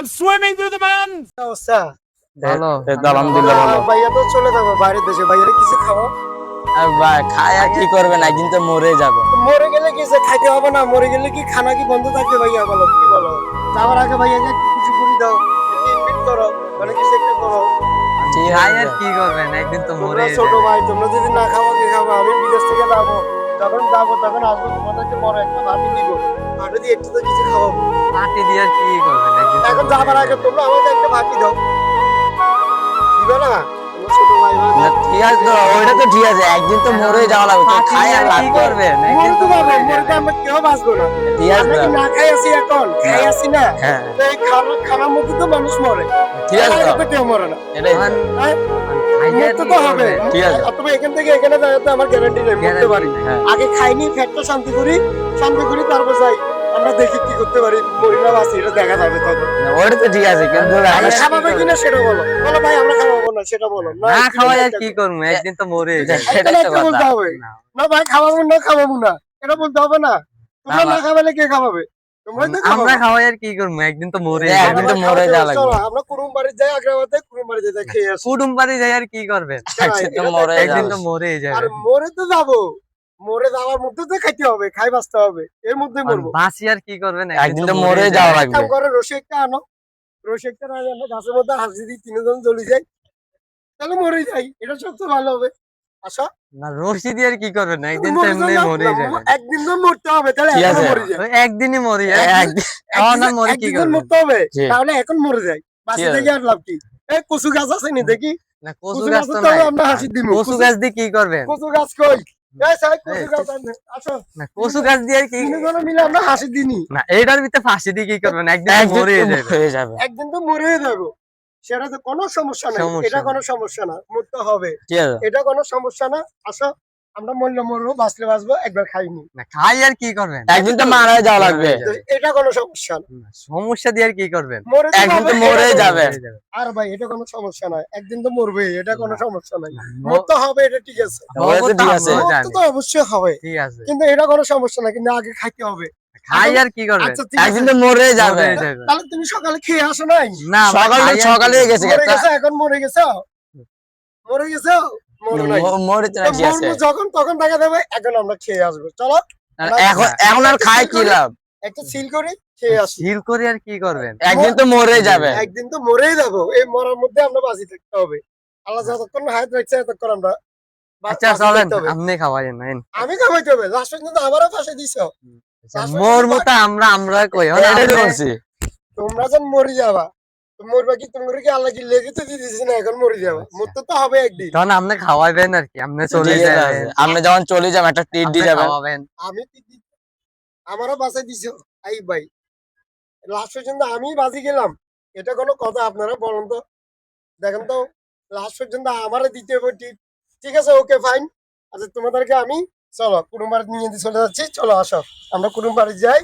I'm swimming through the man. অবস্থা ভালো আলহামদুলিল্লাহ ভালো। ভাইয়া তো চলে যাবো বাইরের দেশে, ভাইয়ারে কিছু খাওয়া। ভাই খায় আর কি করবেন, একদিন তো মরে যাবে। মরে গেলে কি যে খাইতে হবে না? মরে গেলে কি খানা কি বন্ধ থাকবে? ভাইয়া বলো, কি বলো? যাওয়ার আগে ভাইয়াকে একটু কিছু করে দাও, ইনভাইট করো, মানে কিছু একটা করো। ঠিক খাই আছে আর কি করবেন, একদিন তো মরে তোমরা ছোট ভাই, তোমরা যদি না খাওয়া কে খাবো? আমি বিদেশ থেকে যাবো, যখন যাবো তখন আসবো, তোমাদেরকে বড় একটা ভাবি দিব, ভাবি দিয়ে একটু তো কিছু খাওয়াবো। পার্টি দিয়ে আর কি করবেন, একদিন তো এখন মরে যাবার আগে যাবেন। তোমরা আমাকে একটা ভাবি দাও, দিবে না? তোমরা ছোট ভাই ভাই না, ঠিক আছে তো, ওইটা তো ঠিক আছে, একদিন তো মরে যাওয়া লাগবে, তো পার্টি খাই দিয়ে আর আর লাভ কি কি? করবেন, একদিন মরে তো তো যাবো, মরে মরে তো যাবেন। আমরা কেউ বাঁচবো না। ঠিক আছে আমরা তো, কি না খাই আছি এখন? খাই আছি না? হ্যাঁ তো এই খানার মধ্যে তো মানুষ মরে, ঠিক আছে এর তো, আগে তো কেউ মরে না। এটাই তো। আর হ্যাঁ? খাইয়ে আর মরতে কি তো হবে। করবেন? ঠিক আছে। অথবা এখান থেকে এখানে যাওয়ার তো আমার গ্যারান্টি নেই, মরতে পারি। Guarantee নেই। হ্যাঁ আগে খাইনি, পেটটা শান্তি করি, তারপর যাই। আমরা দেখি কি করতে পারি, মরি না বাঁচি, এটা দেখা যাবে তখন। না, ওইটা তো ঠিক আছে, কিন্তু খাই আমরা আর কি খাওয়াবে করবেন? কিনা সেটা বলো। বলো ভাই আমরা খাওয়াবো না, সেটা বলো। না একদিন খাওয়াই আর একটা কি করবো, একদিন তো মরে এটা- যাবেন। একটা সেটাই তো একটা বলতে কথা। হবে। না। না ভাই খাওয়াবো না, এটা বলতে হবে না। তোমরা না, না খাওয়ালে কে খাওয়াবে? তোমরাই তো আমরা খাওয়াবে। খাওয়াই আর কি করবো, একদিন তো মরে হ্যাঁ, যাবেন। একদিন তো আমরা মরে খাওয়াতে যাওয়া হবে, লাগবে। চলো, আমরা কুড়ুম বাড়ি যাই, আগ্রাবাদে কুড়ুম বাড়ি যাই, খেয়ে আসি। কুটুম বাড়ি যাই আর কি করবেন, একদিন তো এটা মরে একদিন যাবে। তো মরে আর যাবেন। মরে তো যাবো, মরে যাওয়ার মধ্যে তো খাইতে হবে, খাই বাঁচতে হবে, এর মধ্যে আর মরবো। বাঁচি আর কি করবেন, একদিন তো মরে যাওয়া লাগবে। কাম করে রসি একটা আনো, রসি একটা না আনো, গাছের মধ্যে হাসি দিই, তিনজন জ্বলি যাই, তাহলে মরে যাই, এটা সবচেয়ে ভালো হবে। আচ্ছা না রশি দিয়ে আর কি করবেন, একদিন তো মরে এমনি যাও, মরে যাবেন। একদিন তো মরতে হবে, তাহলে ঠিক এখনো আছে। মরে যায়। ওই একদিনই মরি যায়। একদিন না মরে কি একদিন তো করবেন? মরতে হবে, জি। তাহলে এখন মরে যাই, বাঁচি ঠিক আছে। থেকে আর লাভ কি? এই কচু গাছ আছে নি দেখি, না কচু কচু গাছ গাছ তো তো নাই। আমরা হাসি দিব। কচু গাছ দিয়ে কি করবেন? কচু গাছ কই? এই সাই কচু এই, গাছ আনে, আসো, না কচু গাছ দিয়ে আর কি? তিনজনে মিলে আমরা হাসি দিনি, না এইটার ভিতরে ফাঁসি দিয়ে কি করবেন, একদিন তো একদিন মরে তো যাবে। মরে যাবে। একদিন তো মরে যাবো, সেটা তো কোনো সমস্যা নাই, সমস্যা এটা নেই। কোনো সমস্যা না, মরতে হবে, ঠিক আছে এটা কোনো সমস্যা না। আসো, আমরা মরলে মরবো, বাঁচলে বাঁচবো, একবার খাইনি, না খাই আর কি করবেন? একদিন তো মারা যাওয়া লাগবে। মারা তো এটা কোনো সমস্যা না। না, সমস্যা দিয়ে আর কি করবেন? মরে তো একদিন তো যাবে, মরে এটা কোনো- যাবে। মরে যাবে। আর ভাই এটা কোনো সমস্যা নাই, একদিন তো মরবে, এটা কোনো না। সমস্যা নাই। না, মরতে হবে, এটা ঠিক আছে, ওরা তো মরবো তো ঠিক আছে। আমরাও মরতে জানি। তো অবশ্যই হবে, ঠিক আছে। কিন্তু এটা কোনো সমস্যা না, কিন্তু আগে খাইতে হবে। খাই আর কি করবেন? আচ্ছা ঠিক একদিন আছে, তো মরে যাবে। মরে যাবে। তাহলে তুমি সকালে খেয়ে আসো নাই? না আমরা সকালে খাই আর কি সকালে করবেন? গেছে মরে একটা গেছে, এখন মরে গেছো, মরে গেছো, মরে নাই। মরে তো তো ঠিক আছে। মরবো যখন তখন দেখা যাবে, এখন আমরা খেয়ে আসবো, চলো আর এখন আর খায় কি লাভ? একটা সিল করে খেয়ে আসি। হিল করে আর কি করবেন? একদিন তো মরে যাবে। একদিন তো মরেই যাবো, এই মরার মধ্যে আমরা বাঁচি থাকতে হবে। আল্লাহ যতক্ষণ হায়াত রাখছে ততক্ষণ আমরা আচ্ছা বাঁচি চলেন, থাকতে হবে। আপনি খাওয়াইেন না। আমি খাওয়াইতে হবে, লাস্ট পর্যন্ত আমারও ফাঁসে দিছো। মোর মতো আমরা কই এখন এটাই তো আপনি- বলছি। তোমরা যখন মরে যাবা, তো মরবা কি, তোমরা কি আল্লাহ কি লেগে তো দিয়েছি না, এখন মরে যাবা, মরতে তো হবে একদিন। তখন আপনি খাওয়াইবেন আর কি, আপনি চলে ঠিক আছে। যাবেন, আপনি যখন চলে যাবেন একটা ট্রিট আপনি দিয়ে যাবেন। খাওয়াবেন। আমি কি আমারও বাঁচাই দিছো, আই ভাই, লাস্ট পর্যন্ত আমি বাজি গেলাম, এটা কোনো কথা? আপনারা বলেন তো, দেখেন তো, লাস্ট পর্যন্ত আমারও দিতে হবে টিপ। ঠিক আছে, ওকে ফাইন। আচ্ছা তোমাদেরকে আমি, চলো কুটুম বাড়ি নিয়ে চলে যাচ্ছি, চলো আসো, আমরা কুটুম বাড়ি যাই।